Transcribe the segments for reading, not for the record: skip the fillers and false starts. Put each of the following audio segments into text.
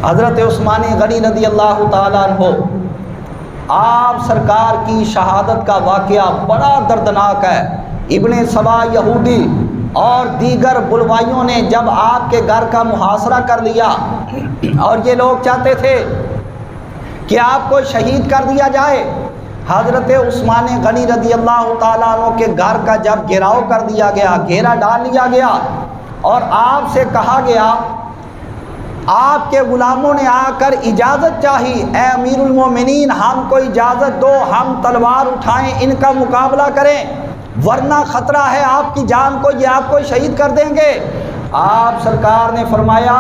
حضرت عثمان غنی رضی اللہ تعالیٰ عنہ، آپ سرکار کی شہادت کا واقعہ بڑا دردناک ہے۔ ابن سبا یہودی اور دیگر بلوائیوں نے جب آپ کے گھر کا محاصرہ کر لیا اور یہ لوگ چاہتے تھے کہ آپ کو شہید کر دیا جائے، حضرت عثمان غنی رضی اللہ تعالیٰ عنہ کے گھر کا جب گھیراؤ کر دیا گیا، گھیرا ڈال لیا گیا اور آپ سے کہا گیا، آپ کے غلاموں نے آ کر اجازت چاہی، اے امیر المومنین ہم کو اجازت دو، ہم تلوار اٹھائیں، ان کا مقابلہ کریں، ورنہ خطرہ ہے آپ کی جان کو، یہ آپ کو شہید کر دیں گے۔ آپ سرکار نے فرمایا،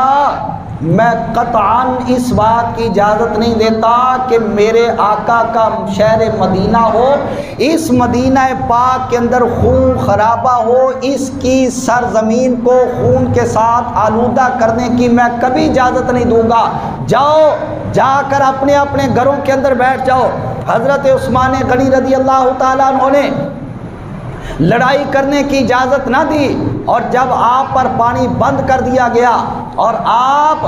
میں قطعاً اس بات کی اجازت نہیں دیتا کہ میرے آقا کا شہر مدینہ ہو، اس مدینہ پاک کے اندر خون خرابہ ہو، اس کی سرزمین کو خون کے ساتھ آلودہ کرنے کی میں کبھی اجازت نہیں دوں گا، جاؤ جا کر اپنے اپنے گھروں کے اندر بیٹھ جاؤ۔ حضرت عثمان غنی رضی اللہ تعالیٰ عنہ نے لڑائی کرنے کی اجازت نہ دی، اور جب آپ پر پانی بند کر دیا گیا اور آپ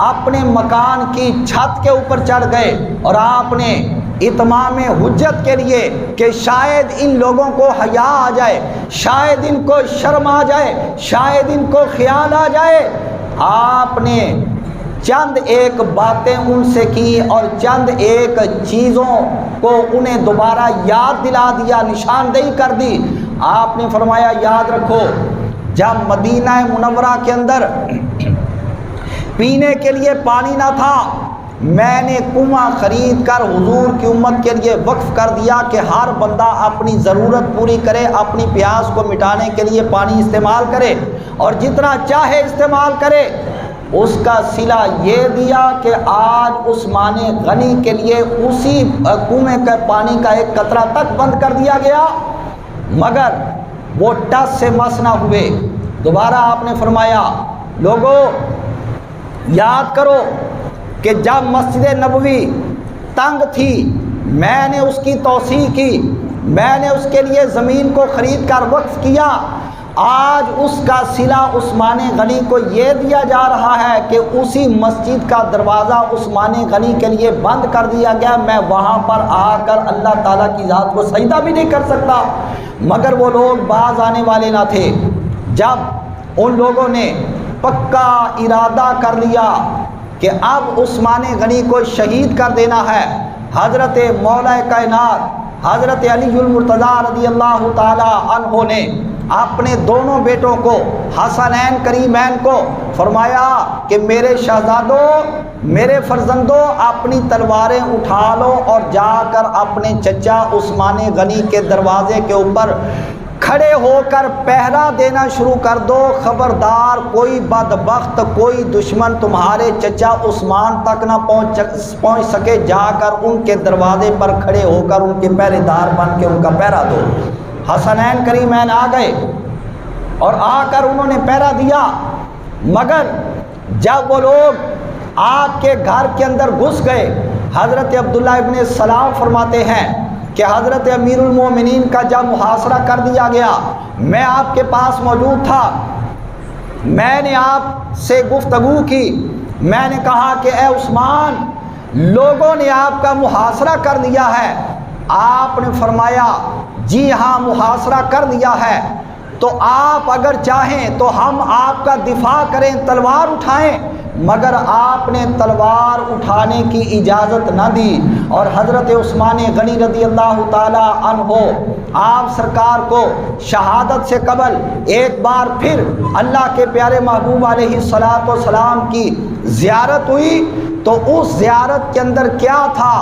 اپنے مکان کی چھت کے اوپر چڑھ گئے اور آپ نے اتمام حجت کے لیے کہ شاید ان لوگوں کو حیا آ جائے، شاید ان کو شرم آ جائے، شاید ان کو خیال آ جائے، آپ نے چند ایک باتیں ان سے کی اور چند ایک چیزوں کو انہیں دوبارہ یاد دلا دیا، نشاندہی کر دی۔ آپ نے فرمایا، یاد رکھو جب مدینہ منورہ کے اندر پینے کے لیے پانی نہ تھا، میں نے کنواں خرید کر حضور کی امت کے لیے وقف کر دیا کہ ہر بندہ اپنی ضرورت پوری کرے، اپنی پیاس کو مٹانے کے لیے پانی استعمال کرے اور جتنا چاہے استعمال کرے۔ اس کا صلہ یہ دیا کہ آج عثمان غنی کے لیے اسی کنویں کے پانی کا ایک قطرہ تک بند کر دیا گیا، مگر وہ ٹس سے مس نہ ہوئے۔ دوبارہ آپ نے فرمایا، لوگوں یاد کرو کہ جب مسجد نبوی تنگ تھی میں نے اس کی توسیع کی، میں نے اس کے لیے زمین کو خرید کر وقف کیا، آج اس کا صلہ عثمان غنی کو یہ دیا جا رہا ہے کہ اسی مسجد کا دروازہ عثمان غنی کے لیے بند کر دیا گیا، میں وہاں پر آ کر اللہ تعالیٰ کی ذات کو سجدہ بھی نہیں کر سکتا۔ مگر وہ لوگ باز آنے والے نہ تھے۔ جب ان لوگوں نے پکا ارادہ کر لیا کہ اب عثمان غنی کو شہید کر دینا ہے، حضرت مولا کائنات حضرت علی المرتضیٰ رضی اللہ تعالی عنہ نے اپنے دونوں بیٹوں کو حسنین کریمین کو فرمایا کہ میرے شہزادوں، میرے فرزندوں، اپنی تلواریں اٹھا لو اور جا کر اپنے چچا عثمان غنی کے دروازے کے اوپر کھڑے ہو کر پہرا دینا شروع کر دو، خبردار کوئی بدبخت، کوئی دشمن تمہارے چچا عثمان تک نہ پہنچ سکے، جا کر ان کے دروازے پر کھڑے ہو کر ان کے پہرے دار بن کے ان کا پہرا دو۔ حسنین کریمین آ گئے اور آ کر انہوں نے پہرا دیا، مگر جب وہ لوگ آپ کے گھر کے اندر گھس گئے، حضرت عبداللہ ابن سلام فرماتے ہیں کہ حضرت امیر المومنین کا جب محاصرہ کر دیا گیا، میں آپ کے پاس موجود تھا، میں نے آپ سے گفتگو کی، میں نے کہا کہ اے عثمان، لوگوں نے آپ کا محاصرہ کر لیا ہے۔ آپ نے فرمایا، جی ہاں محاصرہ کر لیا ہے، تو آپ اگر چاہیں تو ہم آپ کا دفاع کریں، تلوار اٹھائیں، مگر آپ نے تلوار اٹھانے کی اجازت نہ دی، اور حضرت عثمان غنی رضی اللہ تعالی عنہ آپ سرکار کو شہادت سے قبل ایک بار پھر اللہ کے پیارے محبوب علیہ الصلاۃ والسلام کی زیارت ہوئی، تو اس زیارت کے اندر کیا تھا؟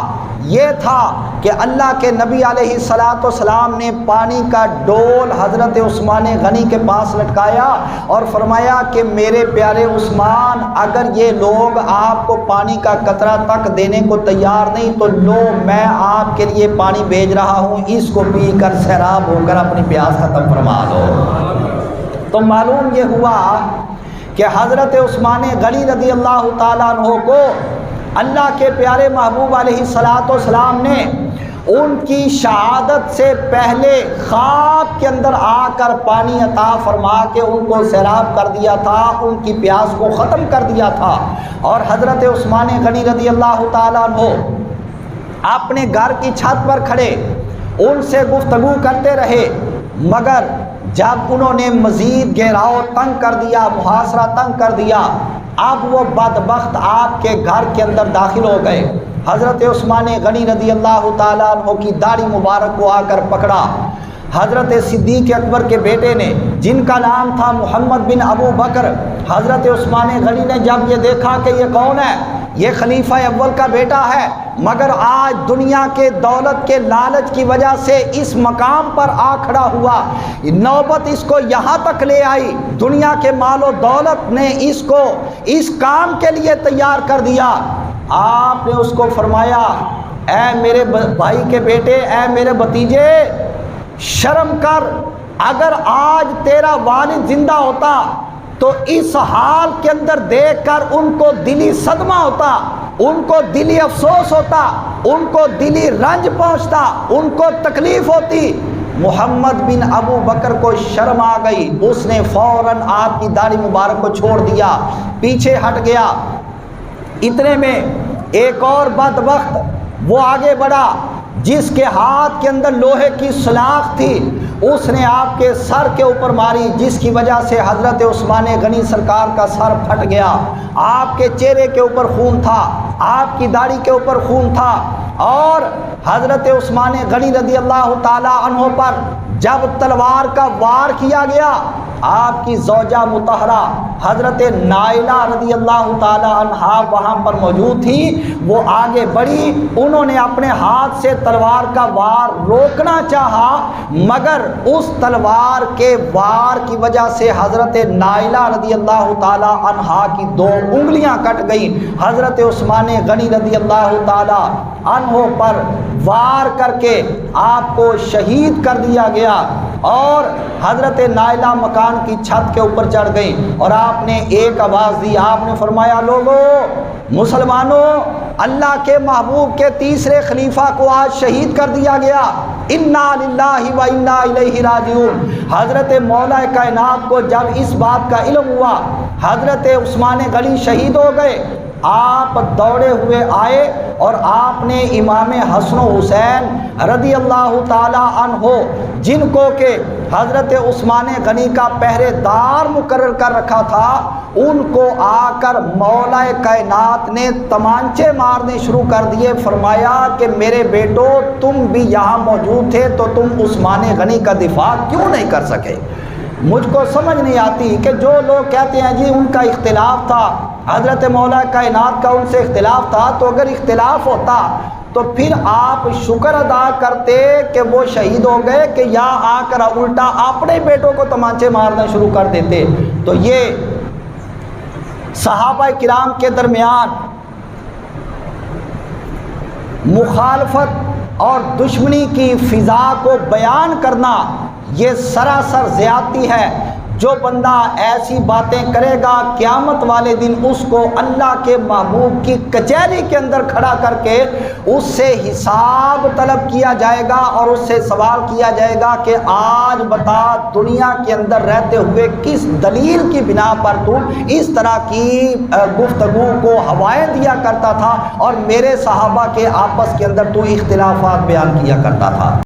یہ تھا کہ اللہ کے نبی علیہ الصلاۃ والسلام نے پانی کا ڈول حضرت عثمان غنی کے پاس لٹکایا اور فرمایا کہ میرے پیارے عثمان، اگر یہ لوگ آپ کو پانی کا قطرہ تک دینے کو تیار نہیں تو لو، میں آپ کے لیے پانی بھیج رہا ہوں، اس کو پی کر سیراب ہو کر اپنی پیاس ختم فرما دو۔ تو معلوم یہ ہوا کہ حضرت عثمان غنی رضی اللہ تعالیٰ عنہ کو اللہ کے پیارے محبوب علیہ الصلاۃ والسلام نے ان کی شہادت سے پہلے خواب کے اندر آ کر پانی عطا فرما کے ان کو سیراب کر دیا تھا، ان کی پیاس کو ختم کر دیا تھا۔ اور حضرت عثمان غنی رضی اللہ تعالیٰ عنہ اپنے گھر کی چھت پر کھڑے ان سے گفتگو کرتے رہے، مگر جب انہوں نے مزید گھیراؤ تنگ کر دیا، محاصرہ تنگ کر دیا، اب وہ بدبخت آپ کے گھر کے اندر داخل ہو گئے۔ حضرت عثمان غنی رضی اللہ تعالیٰ عنہ کی داڑھی مبارک کو آ کر پکڑا۔ حضرت صدیق اکبر کے بیٹے نے، جن کا نام تھا محمد بن ابو بکر، حضرت عثمان غنی نے جب یہ دیکھا کہ یہ کون ہے، یہ خلیفہ اول کا بیٹا ہے، مگر آج دنیا کے دولت کے لالچ کی وجہ سے اس مقام پر آ کھڑا ہوا، نوبت اس کو یہاں تک لے آئی، دنیا کے مال و دولت نے اس کو اس کام کے لیے تیار کر دیا۔ آپ نے اس کو فرمایا، اے میرے بھائی کے بیٹے، اے میرے بھتیجے، شرم کر، اگر آج تیرا والد زندہ ہوتا تو اس حال کے اندر دیکھ کر ان کو دلی صدمہ ہوتا، ان کو دلی افسوس ہوتا، ان کو دلی رنج پہنچتا، ان کو تکلیف ہوتی۔ محمد بن ابو بکر کو شرم آ گئی، اس نے فوراً آپ کی داڑھی مبارک کو چھوڑ دیا، پیچھے ہٹ گیا۔ اتنے میں ایک اور بدبخت وہ آگے بڑھا، جس کے ہاتھ کے اندر لوہے کی سلاخ تھی، اس نے آپ کے سر کے اوپر ماری، جس کی وجہ سے حضرت عثمان غنی سرکار کا سر پھٹ گیا۔ آپ کے چہرے کے اوپر خون تھا، آپ کی داڑھی کے اوپر خون تھا، اور حضرت عثمان غنی رضی اللہ تعالی عنہ پر جب تلوار کا وار کیا گیا، آپ کی زوجہ مطہرہ حضرت نائلہ رضی اللہ تعالی عنہا وہاں پر موجود تھی، وہ آگے بڑھی، انہوں نے اپنے ہاتھ سے تلوار کا وار روکنا چاہا، مگر اس تلوار کے وار کی وجہ سے حضرت نائلہ رضی اللہ تعالی عنہا کی 2 انگلیاں کٹ گئیں۔ حضرت عثمان غنی رضی اللہ تعالی عنہ پر وار کر کے آپ کو شہید کر دیا گیا، اور حضرت نائلہ مکان کی چھت کے اوپر چڑھ گئی، اور آپ نے ایک آواز دی، آپ نے فرمایا، لوگو، مسلمانوں، اللہ کے محبوب کے تیسرے خلیفہ کو آج شہید کر دیا گیا، انا للہ و انا الیہ راجعون۔ حضرت مولا کائنات کو جب اس بات کا علم ہوا، حضرت عثمان غنی شہید ہو گئے، آپ دوڑے ہوئے آئے اور آپ نے امام حسن و حسین رضی اللہ تعالی عنہ، جن کو کہ حضرت عثمان غنی کا پہرے دار مقرر کر رکھا تھا، ان کو آ کر مولا کائنات نے تمانچے مارنے شروع کر دیے۔ فرمایا کہ میرے بیٹو، تم بھی یہاں موجود تھے تو تم عثمان غنی کا دفاع کیوں نہیں کر سکے؟ مجھ کو سمجھ نہیں آتی کہ جو لوگ کہتے ہیں جی ان کا اختلاف تھا، حضرت مولا کائنات کا ان سے اختلاف تھا، تو اگر اختلاف ہوتا تو پھر آپ شکر ادا کرتے کہ وہ شہید ہو گئے، کہ یہاں آ کر الٹا اپنے بیٹوں کو تمانچے مارنا شروع کر دیتے۔ تو یہ صحابہ کرام کے درمیان مخالفت اور دشمنی کی فضا کو بیان کرنا یہ سراسر زیادتی ہے۔ جو بندہ ایسی باتیں کرے گا، قیامت والے دن اس کو اللہ کے محبوب کی کچہری کے اندر کھڑا کر کے اس سے حساب طلب کیا جائے گا، اور اس سے سوال کیا جائے گا کہ آج بتا، دنیا کے اندر رہتے ہوئے کس دلیل کی بنا پر تو اس طرح کی گفتگو کو ہوائیں دیا کرتا تھا، اور میرے صحابہ کے آپس کے اندر تو اختلافات بیان کیا کرتا تھا۔